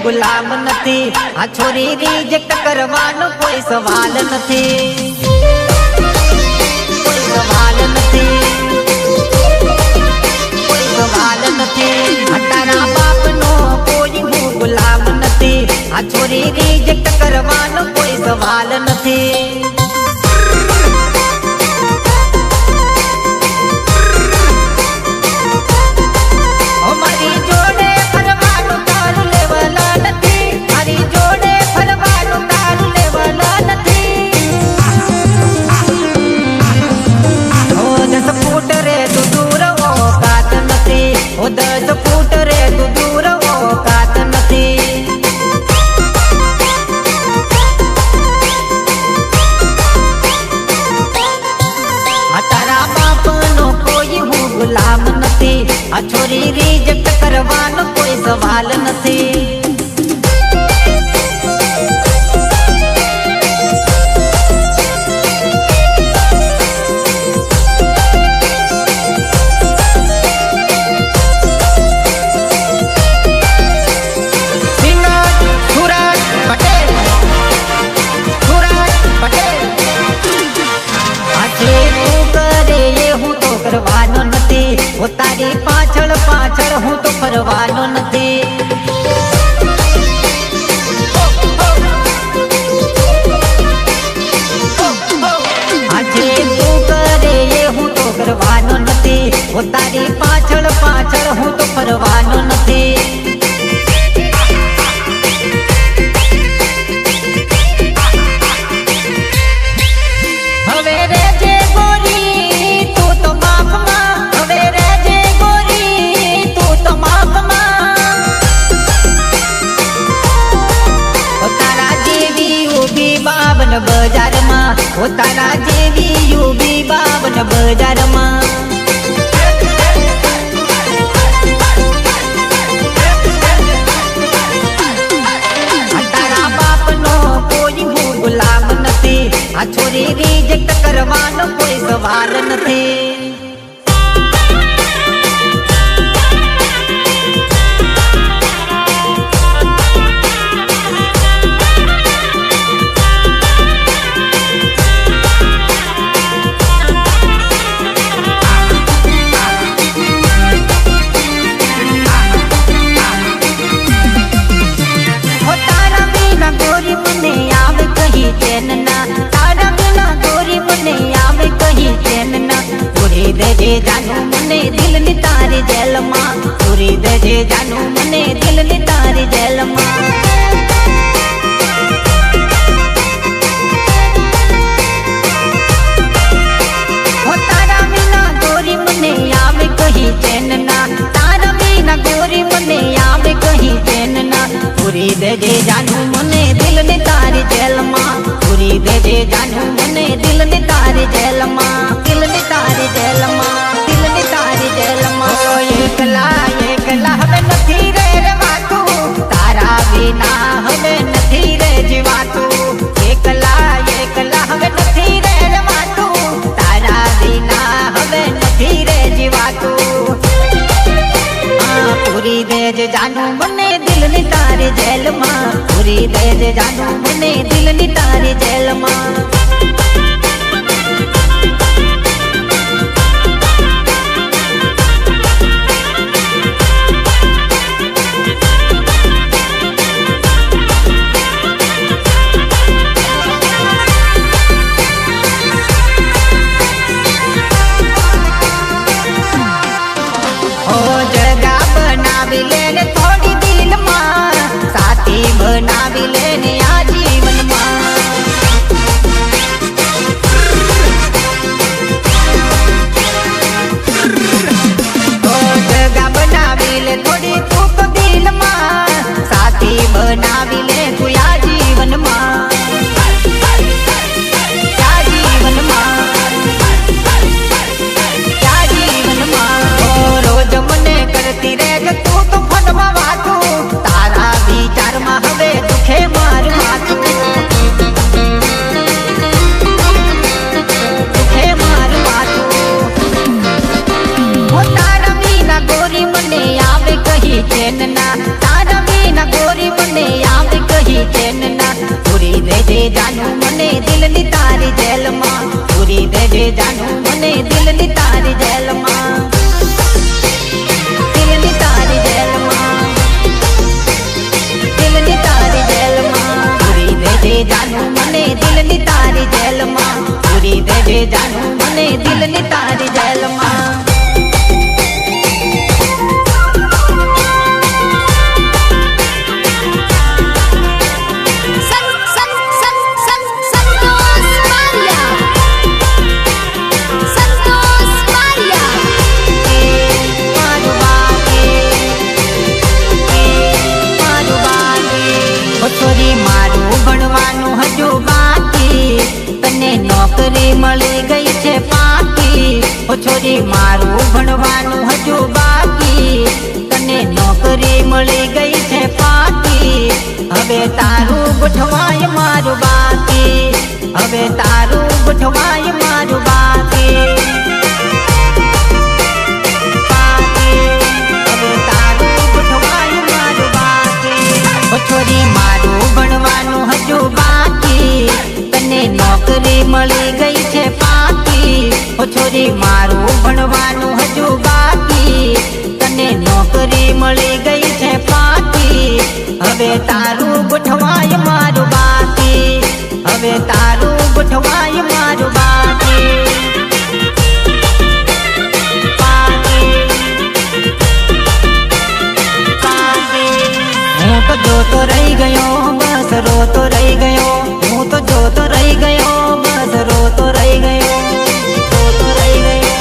गुलाम नथी। आ छोरी रिजेक्ट करवानो कोई सवाल नथी, कोई सवाल नथी, कोई सवाल नथी। तारा बाप नो कोई हूँ गुलाम नथी। आ छोरी रिजेक्ट करवानो कोई सवाल नथी। आ छोरी रिजेक्ट करवानो कोई सवाल नथी। वो तारी पाछड़ पाछड़ हूँ तो फरवानो नथी। आजे तू करे ये हूँ तो करवानो नथी। वो तारी पाछड़ पाछड़ हूँ तो फरवानो नथी। बजार में वो तारा जेवी यूबी बावन बजार में। तारा बाप नो कोई हूँ गुलाम नथी। आ छोरी रिजेक्ट करवानो कोई सवाल नथी। दे जानू मने दिल नी तारी जेल मां, पूरी दे जानू मने दिल नी तारी जेल मां। हो तारा बिना गोरी मने आवे कहीं चैन ना, तारा बिना गोरी मने आवे कहीं चैन ना। पूरी दे जानू मने दिल नी तारी जेल मां, पूरी दे जानू मने दिल नी तारी जेल मां, दिल नी तारी जेल मां। एकला एकला हमें नथी रे रवातू, तारा बिना हमें नथी रे जीवातू। एकला एकला हमें नथी रे रवातू, तारा बिना हमें नथी रे जीवातू। पूरी दे जानू मने दिल नी तारी जेल मां, पूरी दे जानू मने दिल नी तारी जेल मां। थोड़ी दिल मां साथी बनावी लेने आजीवन मां। દિલની તારી જેલમાં પૂરી દેજે જાનું મને દિલની તારી જેલમાં દિલની તારી જેલમાં દિલની તારી જેલમાં પૂરી દેજે જાનું મને દિલની તારી જેલમાં પૂરી દેજે જાનું મને દિલની તારી જેલમાં છોરી મારું ભણવાનું હજુ બાકી તને નોકરી મળી ગઈ છે પાકી ઓ છોરી મારું ભણવાનું હજુ બાકી તને નોકરી મળી ગઈ છે પાકી હવે તારું ગોઠવાય મારું બાકી હવે તારું ગોઠવાય મારું બાકી છોરી મારું ભણવાનું હજુ બાકી તને નોકરી મળી ગઈ છે પાકી ઓ છોરી મારું ભણવાનું હજુ બાકી તને નોકરી મળી ગઈ છે પાકી હવે તારું ગોઠવાય મારું બાકી હવે તારું ગોઠવાય મારું બાકી જોતો રહી ગયો બસ રોતો રહી ગયો હું તો જોતો રહી ગયો બસ રોતો રહી ગયો રોતો રહી ગયો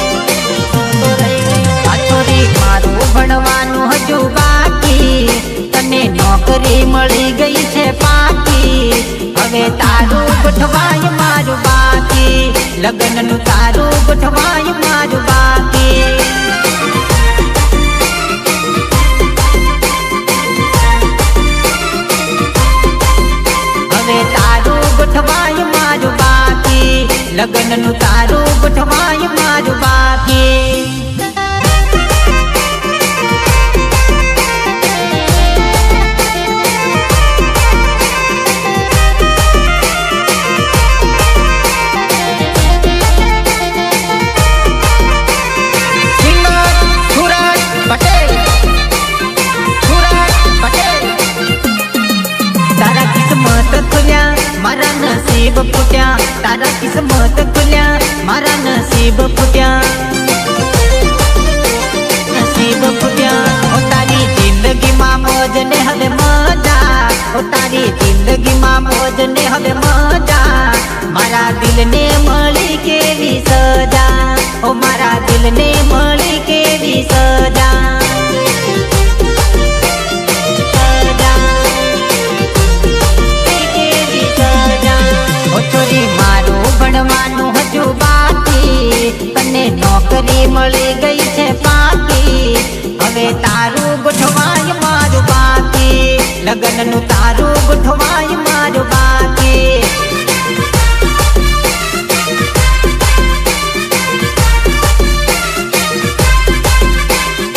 રોતો રહી ગયો આ છોરી મારું ભણવાનું હજુ બાકી તને નોકરી મળી ગઈ છે પાકી હવે તારું ગોઠવાય મારું બાકી લગ્નનું તારું ગોઠવાય મારું બાકી તારું ગોઠવાય મારું બાકી લગ્નનું તારું ગોઠવાય મારું બાકી મારા નસીબ ફૂટ્યા તારા કિસ્મત ખુલ્યા મારા નસીબ ફૂટ્યા નસીબ ફૂટ્યા ઓ તારી જિંદગીમાં મોજ ને હવે મજા ઓ તારી જિંદગીમાં મોજ ને હવે મજા મારા દિલને મળી કેવી સજા ઓ મારા દિલને મળી કેવી સજા છોરી મારું ભણવાનું હજુ બાકી તને નોકરી મળી ગઈ છે પાકી હવે તારું ગોઠવાય મારું બાકી લગ્નનું તારું ગોઠવાય મારું બાકી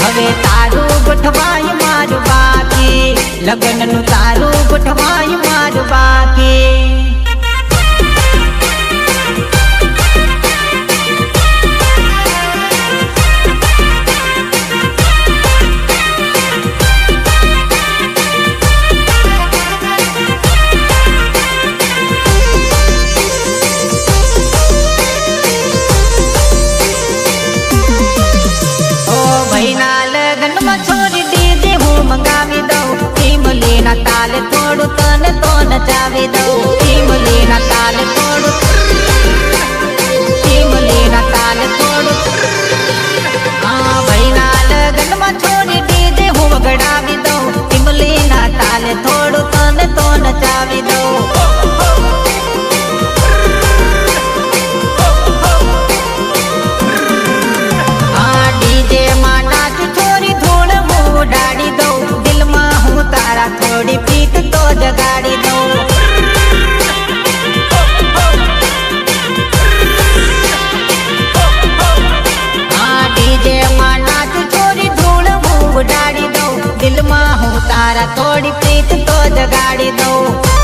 હવે તારું ગોઠવાય મારું બાકી લગ્નનું તારું ગોઠવાય મારું બાકી તાલે થોડું તને તો નચાવી દઉં ઈમલીના તાલે થોડું ઈમલીના તાલે થોડું હા ભાઈના લગ્નમાં છોડી ડીજે હું વગડાવી દઉં ઈમલીના તાલે થોડું તને તો નચાવી દઉં હા ડીજે માં નાચ છોરી ધૂળ હું ઉડાડી દઉં દિલમાં હું તારા થોડી પ્રીત તો જગાડી દઉં હા ડીજે માં નાચ છોરી ધૂળ હું ઉડાડી દઉં દિલમાં હું તારા થોડી પ્રીત તો જગાડી દઉં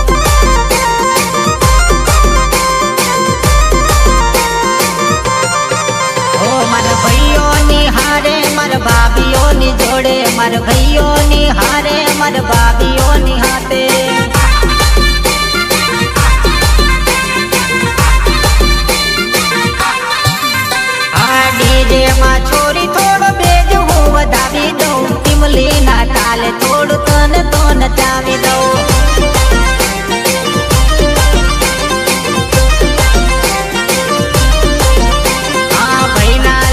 જોડે મારા ભાઈઓની હારે મારા ભાભીઓની હાથે આ ડીજે માં છોરી થોડો બેજ હું વધાવી દઉં ટીમલી ના તાલે થોડું તને તો નચાવી દઉં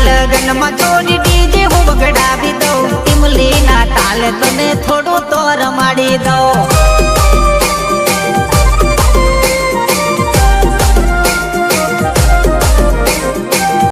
લગનમાં છોરી ડીજે હું વગડાવી દઉં ટીમલી ના તાલે તને થોડું તો રમાડી દઉં